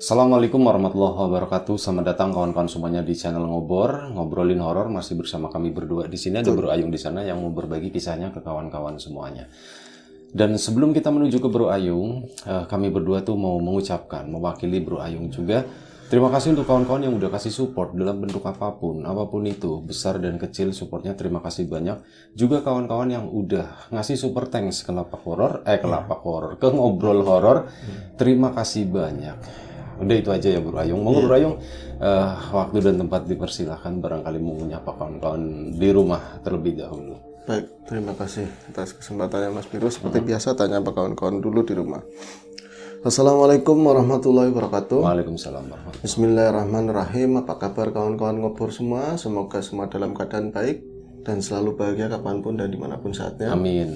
Assalamualaikum warahmatullahi wabarakatuh. Selamat datang kawan-kawan semuanya di channel Ngobrolin Horor. Masih bersama kami berdua di sini, ada Bro Ayung di sana yang mau berbagi kisahnya ke kawan-kawan semuanya. Dan sebelum kita menuju ke Bro Ayung, kami berdua tuh mau mengucapkan, mewakili Bro Ayung juga, terima kasih untuk kawan-kawan yang udah kasih support dalam bentuk apapun itu, besar dan kecil supportnya, terima kasih banyak. Juga kawan-kawan yang udah ngasih super thanks ke ke Ngobrol Horor, terima kasih banyak. Udah itu aja ya Bro Ayung. Monggo Bro Ayung, waktu dan tempat dipersilahkan, barangkali mau menyapa kawan-kawan di rumah terlebih dahulu. Baik, terima kasih atas kesempatannya Mas Biru. Seperti biasa, tanya apa kawan-kawan dulu di rumah. Assalamualaikum warahmatullahi wabarakatuh. Waalaikumsalam warahmatullahi. Bismillahirrahmanirrahim. Apa kabar kawan-kawan ngobor semua? Semoga semua dalam keadaan baik dan selalu bahagia kapanpun dan dimanapun saatnya. Amin.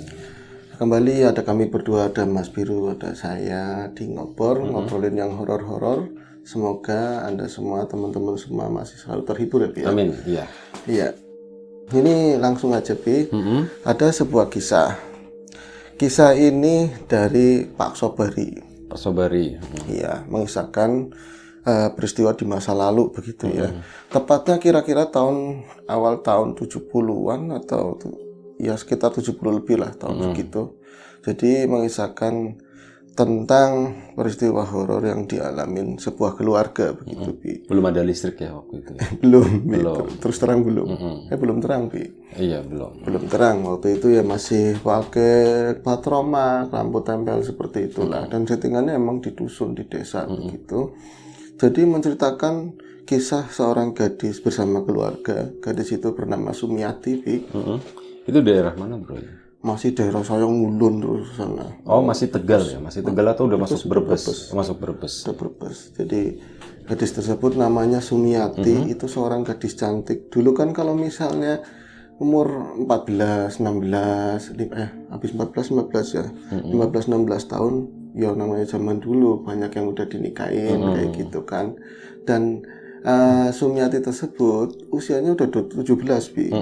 Kembali ada kami berdua, ada Mas Biru, ada saya di Ngobor, ngobrolin yang horor-horor. Semoga Anda semua, teman-teman semua masih selalu terhibur ya, Bi. Amin. Iya. Iya. Ini langsung aja, Bi. Ada sebuah kisah. Kisah ini dari Pak Sobari. Pak Sobari. Iya, mengisahkan peristiwa di masa lalu begitu ya. Tepatnya kira-kira awal tahun 70-an atau ya sekitar 70 lebih lah tahun segitu. Jadi mengisahkan tentang peristiwa horor yang dialamin sebuah keluarga begitu, Bi. Belum ada listrik ya waktu itu. Belum. Terus terang belum. Belum terang, Bi. Iya, belum. Belum terang. Waktu itu ya masih pakai patroma, lampu tempel seperti itulah. Dan settingannya emang di dusun, di desa begitu. Jadi menceritakan kisah seorang gadis bersama keluarga. Gadis itu bernama Sumiati, Bi. Itu daerah mana Bro? Masih daerah Sayong Mulun terus sana. Oh, masih Tegal ya? Masih Tegal atau udah masuk Brebes? Masuk Brebes. Udah Brebes. Jadi gadis tersebut namanya Sumiati. Itu seorang gadis cantik. Dulu kan kalau misalnya umur 14, 16, habis 14, 15 ya. 15, 16 tahun, ya namanya zaman dulu banyak yang udah dinikahin kayak gitu kan. Dan Sumiati tersebut usianya udah 17, Bi.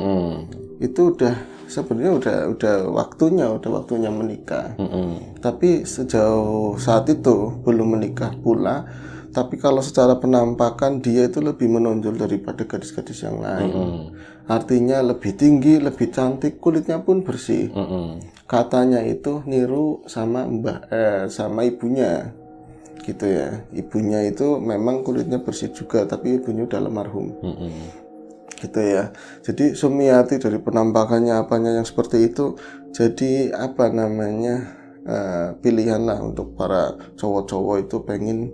Itu sebenarnya udah waktunya menikah. Tapi sejauh saat itu belum menikah pula. Tapi kalau secara penampakan dia itu lebih menonjol daripada gadis-gadis yang lain. Artinya lebih tinggi, lebih cantik, kulitnya pun bersih. Katanya itu niru sama sama ibunya, gitu ya. Ibunya itu memang kulitnya bersih juga, tapi ibunya udah almarhum. Gitu ya. Jadi Sumiati dari penampakannya apanya yang seperti itu, jadi apa namanya pilihan lah untuk para cowok-cowok itu pengen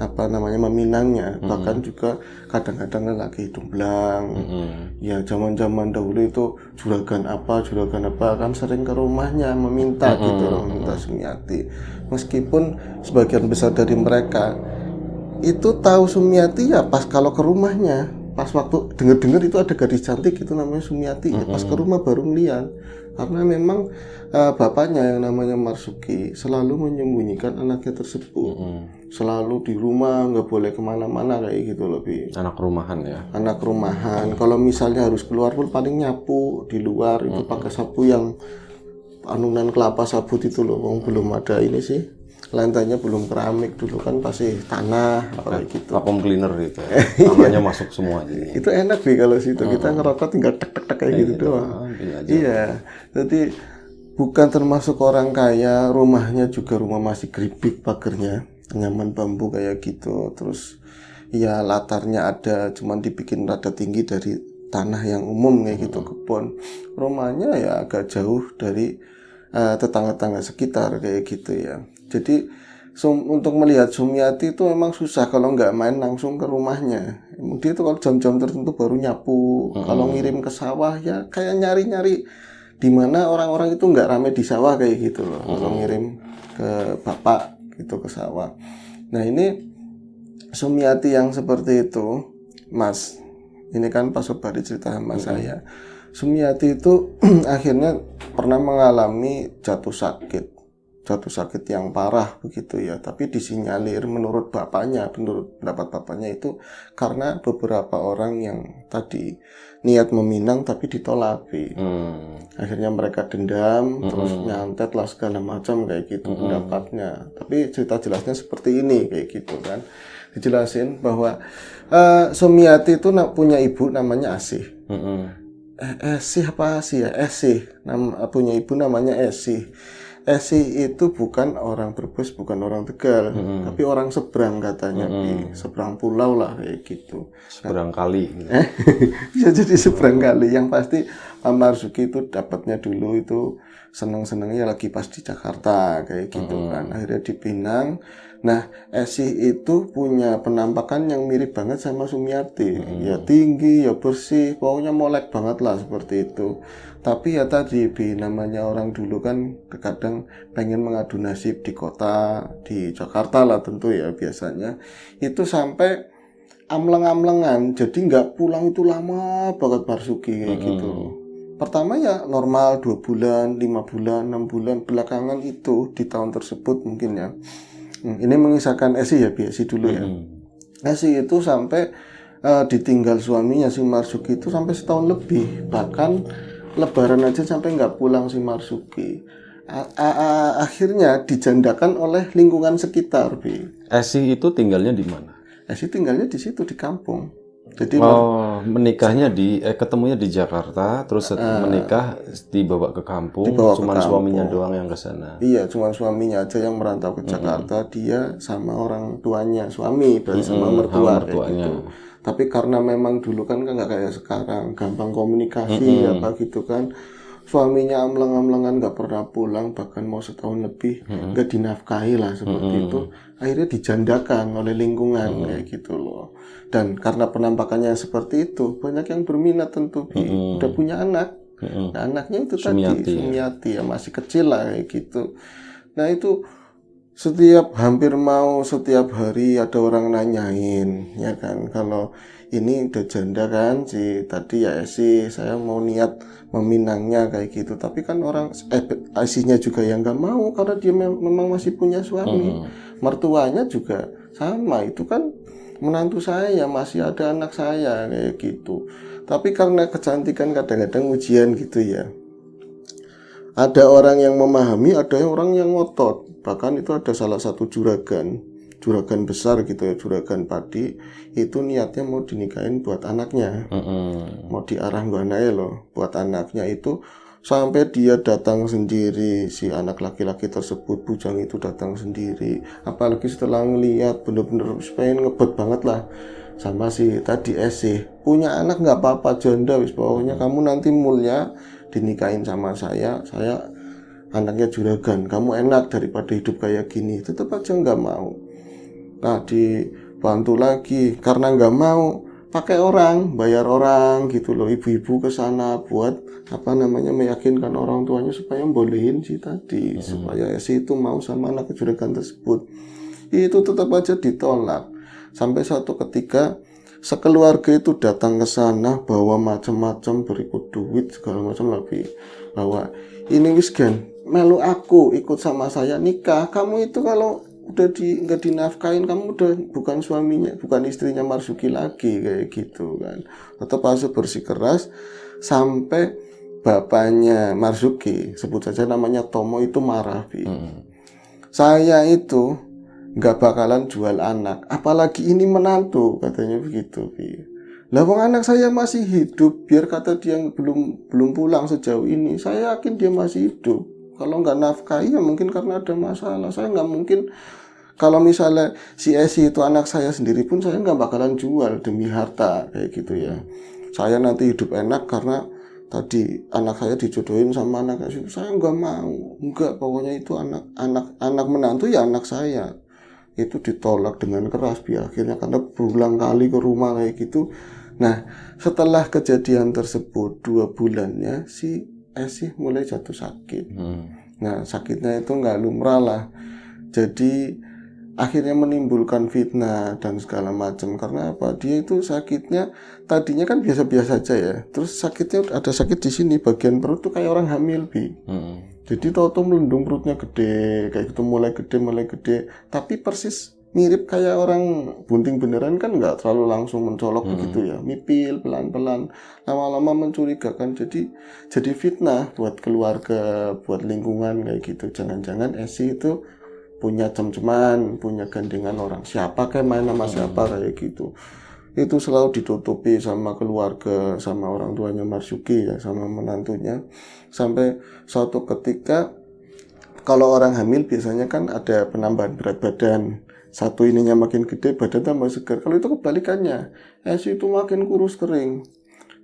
meminangnya. Bahkan juga kadang-kadang lagi hidung belang. Ya zaman-zaman dahulu itu juragan apa kan sering ke rumahnya meminta gitu loh, minta Sumiati. Meskipun sebagian besar dari mereka itu tahu Sumiati ya pas kalau ke rumahnya, pas waktu dengar itu ada gadis cantik itu namanya Sumiati, ya pas ke rumah baru ngeliat. Karena memang bapaknya yang namanya Marsuki selalu menyembunyikan anaknya tersebut. Selalu di rumah, nggak boleh kemana-mana kayak gitu lebih. Anak rumahan ya. Anak rumahan. Kalau misalnya harus keluar pun paling nyapu di luar itu pakai sapu yang anunan kelapa sabut itu loh. Belum ada ini sih. Lantainya belum keramik, dulu kan pasti tanah kayak gitu. Vacuum cleaner gitu ya. Tanahnya masuk semua jadi. Itu enak nih kalau situ. Kita ngerokok tinggal tek kayak gitu doang. Iya. Jadi bukan termasuk orang kaya, rumahnya juga rumah masih geribik pagernya, nyaman bambu kayak gitu. Terus ya latarnya ada, cuman dibikin rada tinggi dari tanah yang umum kayak gitu, kebun. Rumahnya ya agak jauh dari tetangga-tetangga sekitar kayak gitu ya. Jadi untuk melihat Sumiati itu memang susah kalau nggak main langsung ke rumahnya. Dia itu kalau jam-jam tertentu baru nyapu. Kalau ngirim ke sawah ya kayak nyari-nyari di mana orang-orang itu nggak rame di sawah kayak gitu loh. Kalau ngirim ke bapak gitu ke sawah. Nah ini Sumiati yang seperti itu, Mas. Ini kan Pak Sobari cerita sama saya. Sumiati itu akhirnya pernah mengalami jatuh sakit jatuh sakit yang parah begitu ya, tapi disinyalir menurut bapaknya, menurut pendapat bapaknya itu karena beberapa orang yang tadi niat meminang tapi ditolak, Bi. Akhirnya mereka dendam, terus nyantet lah segala macam kayak gitu pendapatnya. Tapi cerita jelasnya seperti ini kayak gitu kan. Dijelasin bahwa Sumiati itu punya ibu namanya Asih. Esih apa sih ya? Esih. Punya ibu namanya Esih. Esih itu bukan orang Brebes, bukan orang Tegal, tapi orang seberang katanya, seberang pulau lah kayak gitu. Seberang kali. Gitu. Bisa jadi seberang kali. Yang pasti Pak Marzuki itu dapatnya dulu itu seneng-senengnya lagi pas di Jakarta kayak gitu kan. Akhirnya di Pinang. Nah, Esih itu punya penampakan yang mirip banget sama Sumiati. Ya tinggi, ya bersih, pokoknya molek banget lah seperti itu. Tapi ya tadi, Bi, namanya orang dulu kan kadang pengen mengadu nasib di kota, di Jakarta lah tentu ya biasanya. Itu sampai amleng-amlengan, jadi nggak pulang itu lama banget Marzuki kayak gitu. Pertama ya normal 2 bulan, 5 bulan, 6 bulan, belakangan itu di tahun tersebut mungkin ya. Ini mengisahkan Esih ya, Bi, Esih dulu ya. Esih itu sampai ditinggal suaminya si Marzuki itu sampai setahun lebih, bahkan Lebaran aja sampai nggak pulang si Marzuki. Akhirnya dijandakan oleh lingkungan sekitar, Bi. Esih itu tinggalnya di mana? Esih tinggalnya di situ di kampung. Jadi menikahnya ketemunya di Jakarta, terus menikah dibawa ke kampung, cuman suaminya doang yang ke sana. Iya, cuman suaminya aja yang merantau ke Jakarta, dia sama orang tuanya, suami berarti sama mertua kayak gitu. Tapi karena memang dulu kan nggak kayak sekarang, gampang komunikasi apa gitu kan. Suaminya amleng-amlengan nggak pernah pulang, bahkan mau setahun lebih nggak dinafkahi lah seperti itu. Akhirnya dijandakan oleh lingkungan kayak gitu loh. Dan karena penampakannya seperti itu, banyak yang berminat tentu, udah punya anak. Nah, anaknya itu Sumiati ya masih kecil lah kayak gitu. Nah itu setiap hari ada orang nanyain ya kan, kalau ini udah janda kan si tadi ya Esih, saya mau niat meminangnya kayak gitu, tapi kan orang Esihnya juga yang nggak mau karena dia memang masih punya suami. Mertuanya juga sama, itu kan menantu saya, masih ada anak saya kayak gitu. Tapi karena kecantikan kadang-kadang ujian gitu ya, ada orang yang memahami, ada orang yang ngotot. Bahkan itu ada salah satu juragan besar gitu ya, juragan padi, itu niatnya mau dinikahin buat anaknya, mau diarah anaknya loh, buat anaknya itu, sampai dia datang sendiri, si anak laki-laki tersebut, bujang itu datang sendiri, apalagi setelah ngeliat bener-bener pengen ngebet banget lah sama si tadi Esih, punya anak nggak apa-apa janda, wis pokoknya kamu nanti mulia dinikahin sama saya anaknya juragan, kamu enak daripada hidup kayak gini. Tetap aja nggak mau. Nah dibantu lagi karena nggak mau, pakai bayar orang gitu loh, ibu-ibu ke sana buat meyakinkan orang tuanya supaya bolehin si tadi, supaya si itu mau sama anak juragan tersebut. Itu tetap aja ditolak. Sampai suatu ketika sekeluarga itu datang ke sana bawa macam-macam, berikut duit segala macam, lebih bahwa ini wis gen melu aku ikut sama saya nikah, kamu itu kalau udah nggak dinafkain, kamu udah bukan suaminya, bukan istrinya Marzuki lagi kayak gitu kan. Tetap harus bersikeras sampai bapaknya Marzuki, sebut saja namanya Tomo, itu marah, Bi. Saya itu nggak bakalan jual anak, apalagi ini menantu, katanya begitu, Bi. Lah wong anak saya masih hidup, biar kata dia belum pulang sejauh ini, saya yakin dia masih hidup. Kalau nggak nafkahi ya mungkin karena ada masalah. Saya nggak mungkin, kalau misalnya si Esih itu anak saya sendiri pun saya nggak bakalan jual demi harta kayak gitu ya. Saya nanti hidup enak karena tadi anak saya dijodohin sama anak saya nggak mau. Enggak, pokoknya itu anak menantu ya anak saya. Itu ditolak dengan keras, biar akhirnya karena berulang kali ke rumah kayak gitu. Nah setelah kejadian tersebut 2 bulannya si Esih mulai jatuh sakit. Nah sakitnya itu nggak lumrah lah, jadi akhirnya menimbulkan fitnah dan segala macam. Karena apa? Dia itu sakitnya tadinya kan biasa-biasa aja ya. Terus sakitnya ada sakit di sini bagian perut tuh kayak orang hamil, Bi. Jadi tahu-tahu melendung perutnya gede, kayak gitu mulai gede. Tapi persis mirip kayak orang bunting beneran kan nggak terlalu langsung mencolok begitu ya. Mipil pelan-pelan, lama-lama mencurigakan. Jadi fitnah buat keluarga, buat lingkungan kayak gitu. Jangan-jangan Esi itu punya cem-ceman, punya gandengan orang siapa kayak main sama siapa kayak gitu. Itu selalu ditutupi sama keluarga, sama orang tuanya Marzuki ya, sama menantunya. Sampai suatu ketika kalau orang hamil biasanya kan ada penambahan berat badan. Satu ininya makin gede, badan tambah segar. Kalau itu kebalikannya, Esi itu makin kurus kering.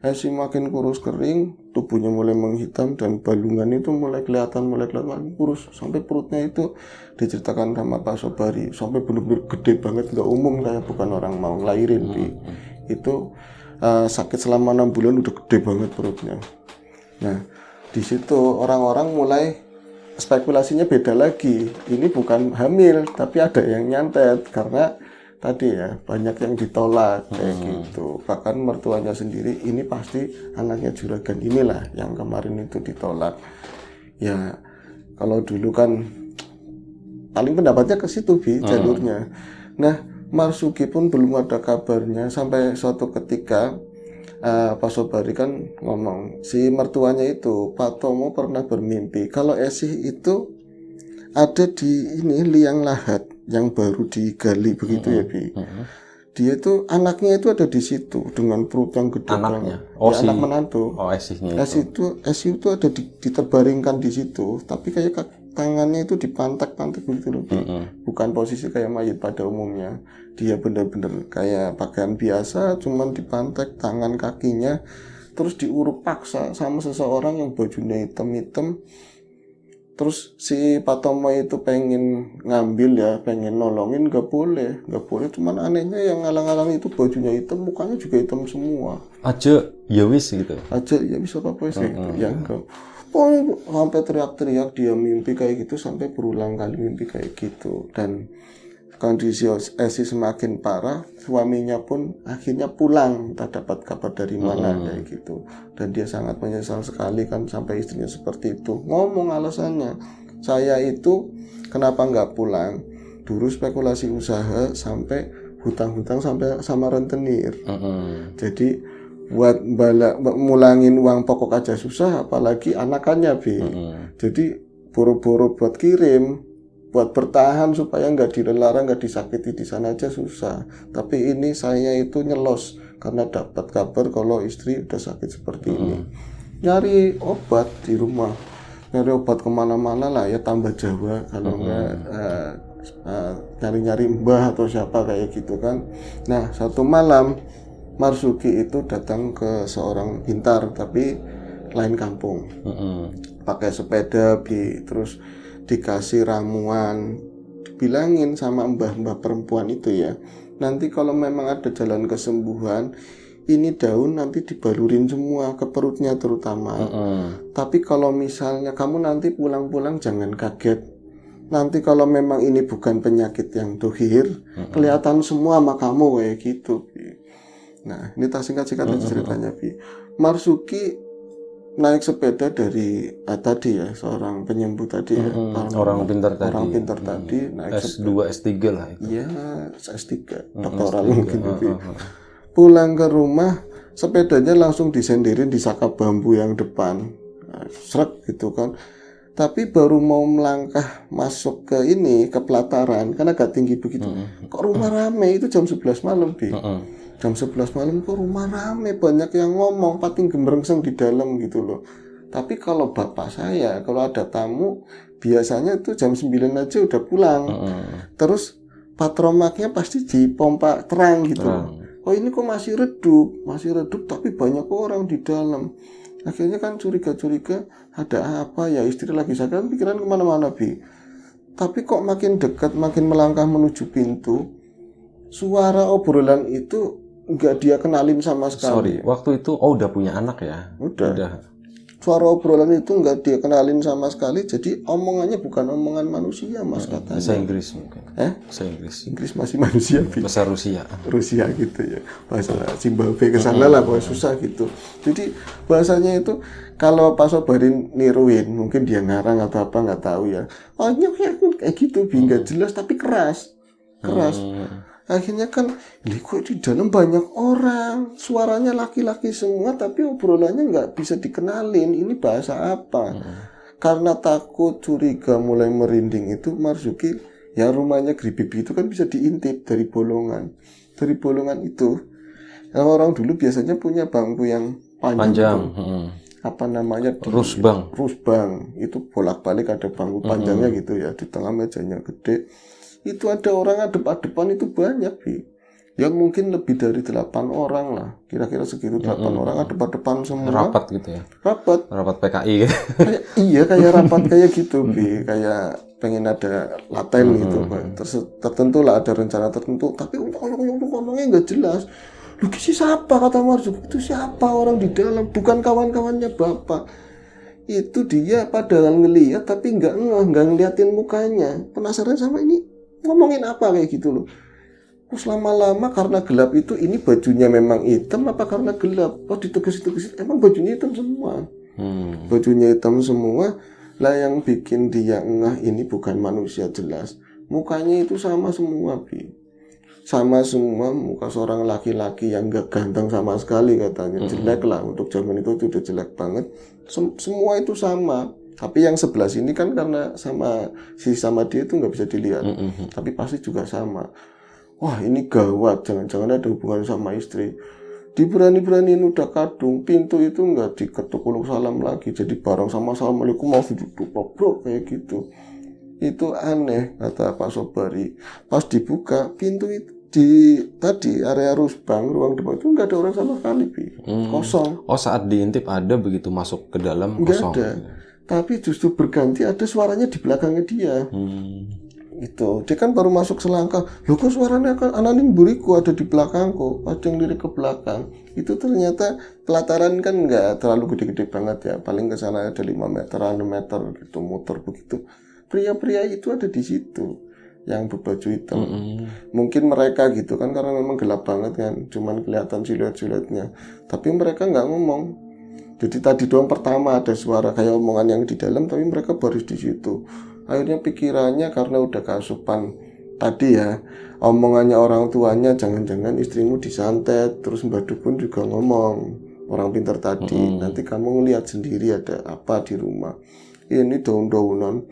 Esi makin kurus kering, tubuhnya mulai menghitam dan balungan itu mulai kelihatan kurus sampai perutnya itu diceritakan sama Pak Sobari sampai benar-benar gede banget, nggak umum kayak bukan orang mau ngelahirin. Itu sakit selama 6 bulan udah gede banget perutnya. Nah di situ orang-orang mulai spekulasinya beda lagi. Ini bukan hamil tapi ada yang nyantet karena tadi ya banyak yang ditolak kayak gitu. Bahkan mertuanya sendiri ini pasti anaknya juragan inilah yang kemarin itu ditolak. Ya kalau dulu kan paling pendapatnya ke situ jalurnya. Nah Marzuki pun belum ada kabarnya sampai suatu ketika Pak Sobari kan ngomong si mertuanya itu Pak Tomo pernah bermimpi kalau Esih itu ada di ini liang lahat yang baru digali begitu ya Bi. Dia itu anaknya itu ada di situ dengan perut yang gede banget. Ya, anak menantu. Esihnya Esih itu ada diterbaringkan di situ, tapi kayak tangannya itu dipantak-pantak begitu loh. Bukan posisi kayak mayat pada umumnya. Dia benar-benar kayak pakaian biasa, cuman dipantak tangan kakinya, terus diuruk paksa sama seseorang yang bajunya hitam-hitam. Terus si Pak Tomo itu pengen ngambil ya, pengen nolongin, nggak boleh. Cuman anehnya yang ngalang-ngalang itu bajunya hitam, mukanya juga hitam semua. Aja ya wis gitu. Aja ya bisa apa sih gitu. Ya enggak. Sampai teriak-teriak dia mimpi kayak gitu sampai berulang kali mimpi kayak gitu. Dan kondisi Esi semakin parah, suaminya pun akhirnya pulang, tak dapat kabar dari mana kayak gitu. Dan dia sangat menyesal sekali kan sampai istrinya seperti itu. Ngomong alasannya, saya itu kenapa nggak pulang? Dulu spekulasi usaha sampai hutang-hutang sampai sama rentenir. Jadi buat mulangin uang pokok aja susah, apalagi anakannya Bi. Jadi boro-boro buat kirim, buat bertahan supaya nggak dilarang, nggak disakiti di sana aja susah. Tapi ini saya itu nyelos karena dapat kabar kalau istri udah sakit seperti ini. Nyari obat di rumah, nyari obat kemana-mana lah ya, tambah Jawa kalau nggak nyari-nyari mbah atau siapa kayak gitu kan. Nah satu malam Marzuki itu datang ke seorang pintar tapi lain kampung, pakai sepeda terus dikasih ramuan, dibilangin sama mbah-mbah perempuan itu ya, nanti kalau memang ada jalan kesembuhan, ini daun nanti dibalurin semua ke perutnya terutama. Tapi kalau misalnya kamu nanti pulang-pulang jangan kaget, nanti kalau memang ini bukan penyakit yang dohir, kelihatan semua sama kamu kayak gitu. Nah ini tak singkat-singkat ceritanya Bi. Marzuki naik sepeda dari tadi ya, seorang penyembuh tadi ya, orang pintar tadi naik S2 S3 lah itu. Iya, S3 doktoral mungkin itu. Pulang ke rumah sepedanya langsung disenderin di saka bambu yang depan, srek gitu kan. Tapi baru mau melangkah masuk ke pelataran kan agak tinggi begitu. Kok rumah rame, itu jam 11 malam Bi. Jam 11 malam kok rumah rame, banyak yang ngomong, pating gemrengseng di dalam gitu loh. Tapi kalau bapak saya, kalau ada tamu, biasanya tuh jam 9 aja udah pulang. Terus patromaknya pasti dipompa terang gitu. Oh ini kok masih redup, tapi banyak orang di dalam. Akhirnya kan curiga-curiga, ada apa ya, istri lagi sakit, pikiran kemana-mana Bi. Tapi kok makin dekat, makin melangkah menuju pintu, suara obrolan itu nggak dia kenalin sama sekali. Waktu itu udah punya anak ya? Udah. Suara obrolan itu nggak dia kenalin sama sekali, jadi omongannya bukan omongan manusia Mas katanya. Bahasa Inggris mungkin. Bahasa Inggris. Inggris masih manusia, Bi. Bahasa Rusia. Rusia gitu ya, bahasa Zimbabwe ke sana lah, bahasa susah gitu. Jadi bahasanya itu kalau Pak Sobari niruin, mungkin dia ngarang atau apa nggak tahu ya. Oh kayak gitu, Bi, nggak jelas tapi keras. Akhirnya kan, kok di dalam banyak orang, suaranya laki-laki semua, tapi obrolannya nggak bisa dikenalin. Ini bahasa apa? Karena takut, curiga, mulai merinding itu Marzuki, ya rumahnya Gribibi itu kan bisa diintip dari bolongan. Dari bolongan itu, orang dulu biasanya punya bangku yang panjang. Apa namanya? Rusbang. Rusbang. Itu bolak-balik ada bangku panjangnya gitu ya. Di tengah mejanya gede. Itu ada orang adep-adepan itu banyak, Bi. Yang mungkin lebih dari 8 orang lah. Kira-kira segitu 8 orang adep-adepan semua. Rapat gitu ya. Rapat PKI gitu. Kayak rapat kayak gitu, Bi. Kayak pengen ada laten gitu. Tertentu lah, ada rencana tertentu. Tapi ngomongnya nggak jelas. Lu siapa, kata Marzuki, itu siapa orang di dalam? Bukan kawan-kawannya Bapak. Itu dia padahal ngeliat tapi nggak ngeliatin mukanya. Penasaran sama ini ngomongin apa kayak gitu loh. Terus lama-lama karena gelap itu, ini bajunya memang hitam apa karena gelap? Oh, ditegesin emang bajunya hitam semua. Bajunya hitam semua. Lah yang bikin dia ngeh ini bukan manusia jelas. Mukanya itu sama semua, Bi. Sama semua, muka seorang laki-laki yang gak ganteng sama sekali katanya. Jelek lah, untuk zaman itu udah jelek banget. Semua itu sama. Tapi yang sebelah sini kan karena sama dia itu nggak bisa dilihat. Tapi pasti juga sama. Wah, ini gawat, jangan-jangan ada hubungan sama istri. Diberani-beraniin udah kadung, pintu itu nggak diketuk uluk salam lagi, jadi bareng sama assalamualaikum mau duduk bro kayak gitu. Itu aneh, kata Pak Sobari. Pas dibuka pintu itu tadi area rusbang, ruang depan itu nggak ada orang sama sekali, Bi. Kosong. Oh, saat diintip ada, begitu masuk ke dalam nggak kosong. ada. Tapi justru berganti ada suaranya di belakangnya dia. Itu dia kan baru masuk selangkah, loh kok suaranya kan ananing buriku ada di belakangku, ada yang lirik ke belakang. Itu ternyata pelataran kan nggak terlalu gede-gede banget ya, paling ke sana ada 5 meter, 6 meter gitu, muter begitu. Pria-pria itu ada di situ yang berbaju hitam. Mungkin mereka gitu kan, karena memang gelap banget kan, cuman kelihatan siluet-siluetnya. Tapi mereka nggak ngomong. Jadi tadi doang pertama ada suara kayak omongan yang di dalam, tapi mereka baris di situ. Akhirnya pikirannya karena udah keasupan tadi ya, omongannya orang tuanya, jangan-jangan istrimu disantet. Terus Mbak Dukun juga ngomong, orang pintar tadi, nanti kamu ngeliat sendiri ada apa di rumah. Ini daun-daunan.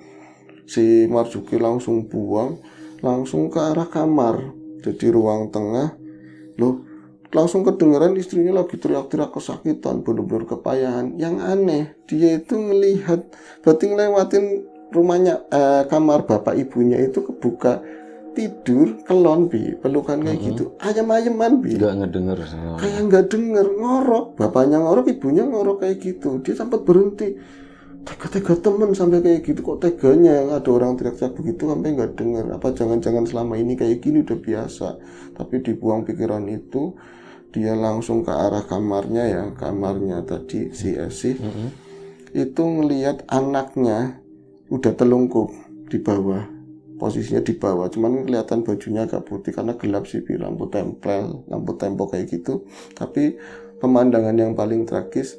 Si Marzuki langsung buang, langsung ke arah kamar. Jadi ruang tengah, loh langsung kedengeran istrinya lagi teriak-teriak kesakitan, bener-bener kepayahan. Yang aneh, dia itu ngelihat, berarti ngelewatin rumahnya, kamar bapak ibunya itu kebuka, tidur, kelon, Bi, pelukan kayak gitu, ayam-ayaman, Bi. Nggak ngedenger. Kayak nggak denger, ngorok, bapaknya ngorok, ibunya ngorok kayak gitu. Dia sempat berhenti, tega-tega temen sampai kayak gitu, kok teganya ada orang teriak-teriak begitu sampai nggak denger. Apa jangan-jangan selama ini kayak gini udah biasa. Tapi dibuang pikiran itu, dia langsung ke arah kamarnya ya, kamarnya tadi si Esi. Itu ngelihat anaknya udah telungkup di bawah, posisinya di bawah, cuman kelihatan bajunya agak putih karena gelap sih, lampu tempel, lampu tempo kayak gitu. Tapi pemandangan yang paling tragis,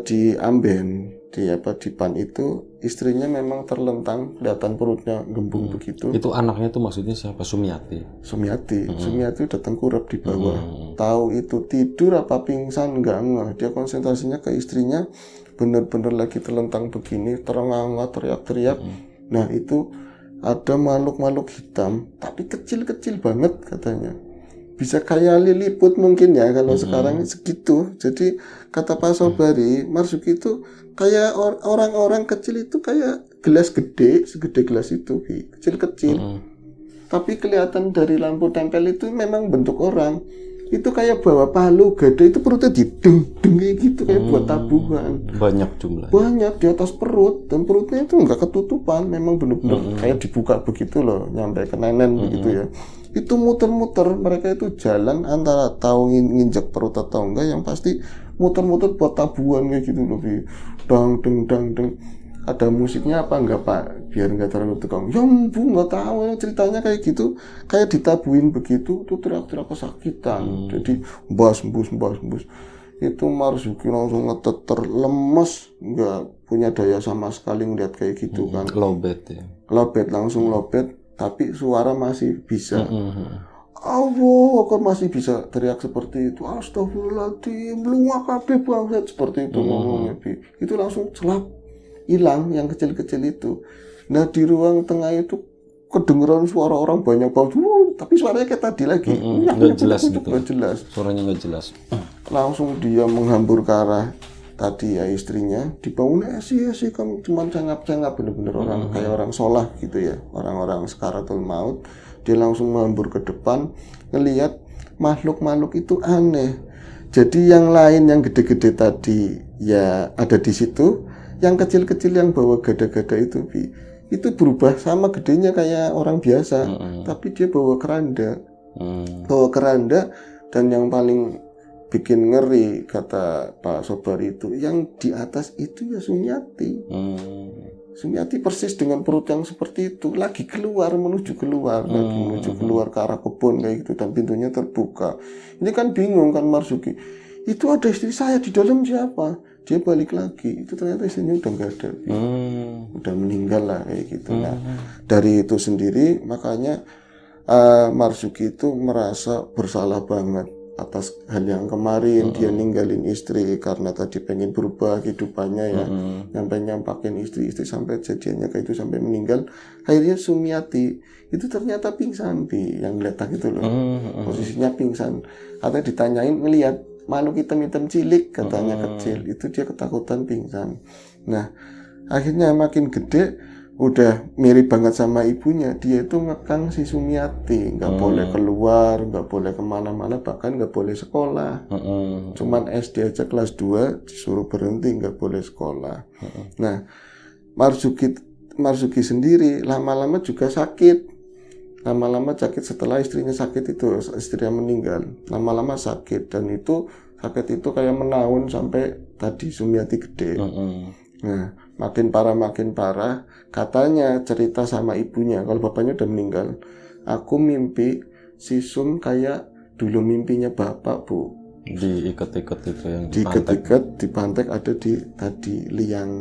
di amben, di depan itu istrinya memang terlentang, kelihatan perutnya gembung begitu. Itu anaknya tuh maksudnya siapa? Sumiati. Sumiati udah tengkurap di bawah. Tahu itu tidur apa pingsan nggak ngeh. Dia konsentrasinya ke istrinya, bener-bener lagi terlentang begini, terengah-engah, teriak-teriak. Nah itu ada makhluk-makhluk hitam, tapi kecil-kecil banget katanya. Bisa kayak Lilliput mungkin ya kalau sekarang segitu. Jadi kata Pak Sobari, Marzuki itu kayak orang-orang kecil itu kayak gelas gede, segede gelas itu, kecil-kecil. Tapi kelihatan dari lampu tempel itu memang bentuk orang. Itu kayak bawa palu gada, itu perutnya dideng-deng gitu, kayak buat tabuhan. Banyak jumlah. Banyak di atas perut, dan perutnya itu nggak ketutupan, memang bener-bener kayak dibuka begitu loh, nyampe ke nenen begitu ya. Itu muter-muter, mereka itu jalan antara tahu nginjek perut atau enggak, yang pasti muter-muter buat tabuhan kayak gitu loh, dang deng. Ada musiknya apa enggak Pak? biar nggak terlalu tegang. Ya bu nggak tahu ceritanya kayak gitu, kayak ditabuin begitu tuh teriak-teriak kesakitan. Jadi mbas itu Marzuki langsung ngeteter, lemes, nggak punya daya sama sekali ngeliat kayak gitu kan. Lobet ya. Lobet, langsung lobet, tapi suara masih bisa. Allah kok masih bisa teriak seperti itu. Astagfirullahaladzim, lu kabeh banget seperti itu ngomongnya Bi. Itu langsung celap hilang yang kecil-kecil itu. Nah di ruang tengah itu kedengeran suara orang banyak banget, tapi suaranya kayak tadi lagi, nggak jelas gitu. Nggak jelas. Suaranya nggak jelas. Langsung dia menghambur ke arah tadi ya istrinya, dibangun esi kamu cuman cengap bener-bener orang kayak orang sholah gitu ya, orang-orang sekaratul maut. Dia langsung menghambur ke depan, ngelihat makhluk-makhluk itu aneh. Jadi yang lain yang gede-gede tadi ya ada di situ, yang kecil-kecil yang bawa gada-gada itu Bi, itu berubah sama gedenya kayak orang biasa, tapi dia bawa keranda. Bawa keranda, dan yang paling bikin ngeri kata Pak Sobar itu, yang di atas itu ya Sumiati. Sumiati persis dengan perut yang seperti itu, lagi menuju keluar ke arah kebun kayak gitu, dan pintunya terbuka. Ini kan bingung kan Marzuki, itu ada istri saya di dalam, siapa? Dia balik lagi, itu ternyata istrinya udah nggak ada, udah meninggal lah kayak gitu. Nah dari itu sendiri makanya Marzuki itu merasa bersalah banget atas hal yang kemarin. Dia ninggalin istri karena tadi pengen berubah kehidupannya ya, sampai nyampakin istri sampai jadiannya kayak itu sampai meninggal. Akhirnya Sumiati itu ternyata pingsan Bi, yang letak itu loh, posisinya pingsan. Atau ditanyain ngelihat makhluk hitam-hitam cilik katanya kecil, itu dia ketakutan pingsan. Nah akhirnya makin gede udah mirip banget sama ibunya, dia itu ngekang si Sumiati, nggak boleh keluar, nggak boleh kemana-mana, bahkan nggak boleh sekolah. Cuman SD aja kelas 2 disuruh berhenti, nggak boleh sekolah. Nah Marzuki sendiri lama-lama juga sakit. Lama-lama sakit setelah istrinya sakit itu, istrinya meninggal, lama-lama sakit, dan itu sakit itu kayak menaun sampai tadi Sumiati gede. Nah makin parah, katanya cerita sama ibunya, kalau bapaknya udah meninggal, aku mimpi si Sum kayak dulu mimpinya bapak bu, diikat-ikat itu yang diikat-ikat, dipantek ada di tadi liang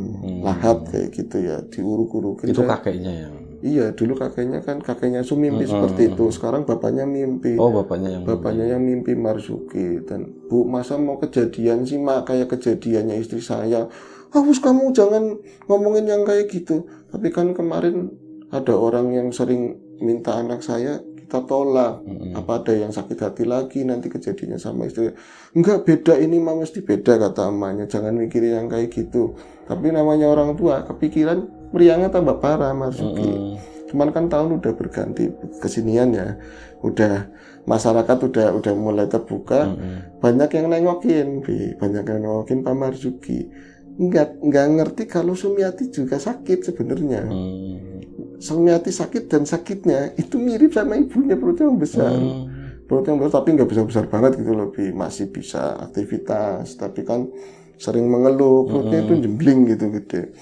lahat kayak gitu ya, diuruk-urukin. Itu kakeknya yang iya, dulu kakeknya Sum mimpi seperti itu. Sekarang bapaknya mimpi. Oh, bapaknya yang mimpi Marzuki. Dan Bu, masa mau kejadian sih mak kayak kejadiannya istri saya? Haus kamu jangan ngomongin yang kayak gitu. Tapi kan kemarin ada orang yang sering minta anak saya, kita tolak. Apa ada yang sakit hati lagi nanti kejadiannya sama istri? Enggak, beda ini mah mesti beda kata emaknya. Jangan mikirin yang kayak gitu. Tapi namanya orang tua, kepikiran meriangnya tambah parah Marzuki. Cuman kan tahun udah berganti kesinian ya, udah masyarakat udah mulai terbuka, banyak yang nengokin Pak Marzuki. Nggak ngerti kalau Sumiati juga sakit sebenarnya. Sumiati sakit, dan sakitnya itu mirip sama ibunya, perutnya besar. Tapi nggak besar banget gitu loh, masih bisa aktivitas, tapi kan sering mengeluh, perutnya itu jembling gitu gede.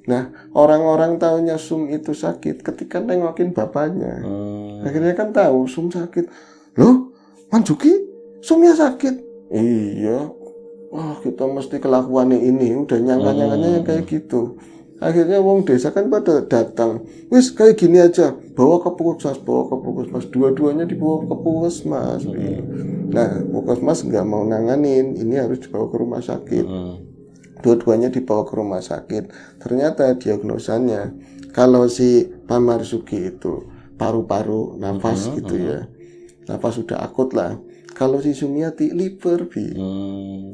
Nah orang-orang taunya Sum itu sakit ketika nengokin bapaknya. Akhirnya kan tahu Sum sakit. Loh Marzuki, Sumnya sakit? Iya. Wah kita mesti kelakuannya ini, udah nyangka-nyangkanya yang kayak gitu. Akhirnya wong desa kan pada datang, wis kayak gini aja, bawa ke puskesmas, dua-duanya dibawa ke puskesmas. Nah puskesmas nggak mau nanganin, ini harus dibawa ke rumah sakit. Dua-duanya dibawa ke rumah sakit. Ternyata diagnosanya kalau si Pak Marzuki itu paru-paru, nafas gitu ya, nafas sudah akut lah. Kalau si Sumiati liver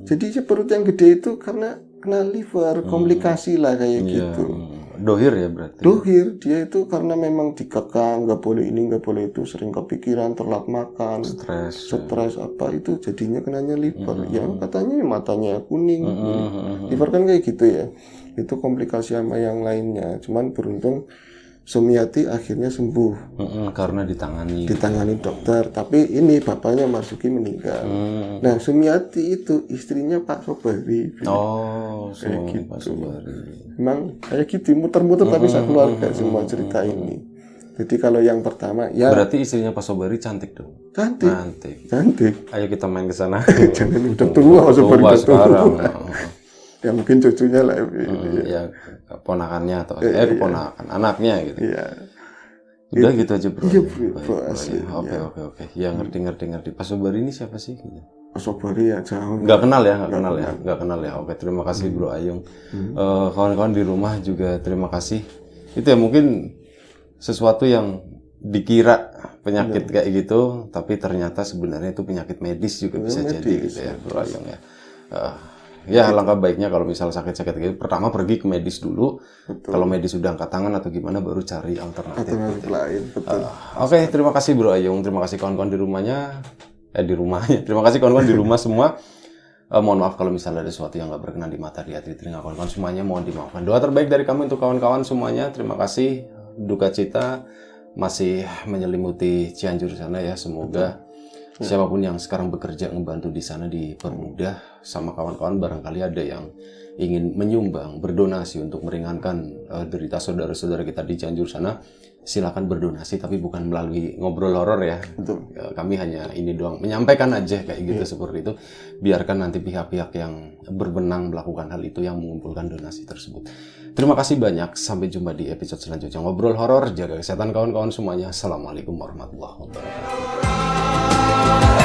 jadi perut yang gede itu karena kena liver, komplikasi lah kayak gitu. Dohir ya berarti. Dohir, dia itu karena memang dikekang, nggak boleh ini, nggak boleh itu, sering kepikiran, telat makan, stres apa itu jadinya kenanya liver. Yang katanya matanya kuning. Liver kan kayak gitu ya. Itu komplikasi sama yang lainnya. Cuman beruntung Sumiati akhirnya sembuh, karena ditangani. ditangani dokter. Tapi ini bapaknya Marzuki meninggal. Nah, Sumiati itu istrinya Pak Sobari. Oh, Kayak Pak gitu. Sobari. Memang kayak gitu, muter-muter tapi sekeluarga semua cerita ini. Jadi kalau yang pertama ya Berarti istrinya Pak Sobari cantik dong. cantik, Cantik. cantik. Ayo kita main ke sana. Jangan udah tua, Pak Sobari Tua udah tua. sekarang. Ya mungkin cucunya lah. Ya ponakannya atau keponakan anaknya gitu. Iya. Udah gitu aja bro. Iya, Baik, bro, baik. asli. Oke. Ya ngerti. Pak Sobari ini siapa sih? Pak Sobari ya jauh. Nggak kenal ya. Oke, terima kasih Bro Ayung. Kawan-kawan di rumah juga terima kasih. Itu ya mungkin sesuatu yang dikira penyakit kayak gitu, tapi ternyata sebenarnya itu penyakit medis juga bisa jadi gitu ya Bro Ayung ya. Ya langkah baiknya kalau misal sakit-sakit gitu, pertama pergi ke medis dulu. Kalau medis sudah angkat tangan atau gimana, baru cari alternatif. Alternatif lain, betul. Oke, terima kasih Bro Ayung, terima kasih kawan-kawan di rumahnya. Terima kasih kawan-kawan di rumah semua. Mohon maaf kalau misalnya ada sesuatu yang nggak berkenan di mata, di hati, di telinga kawan-kawan semuanya, mohon dimaafkan. Doa terbaik dari kami untuk kawan-kawan semuanya. Terima kasih. Duka cita masih menyelimuti Cianjur sana ya. Semoga siapapun yang sekarang bekerja membantu di sana dipermudah, sama kawan-kawan barangkali ada yang ingin menyumbang, berdonasi untuk meringankan derita saudara-saudara kita di Cianjur sana. Silakan berdonasi, tapi bukan melalui ngobrol horor ya. Betul. Kami hanya ini doang, menyampaikan aja kayak gitu seperti itu. Biarkan nanti pihak-pihak yang berwenang melakukan hal itu yang mengumpulkan donasi tersebut. Terima kasih banyak. Sampai jumpa di episode selanjutnya. Ngobrol horor, jaga kesehatan kawan-kawan semuanya. Assalamualaikum warahmatullahi wabarakatuh.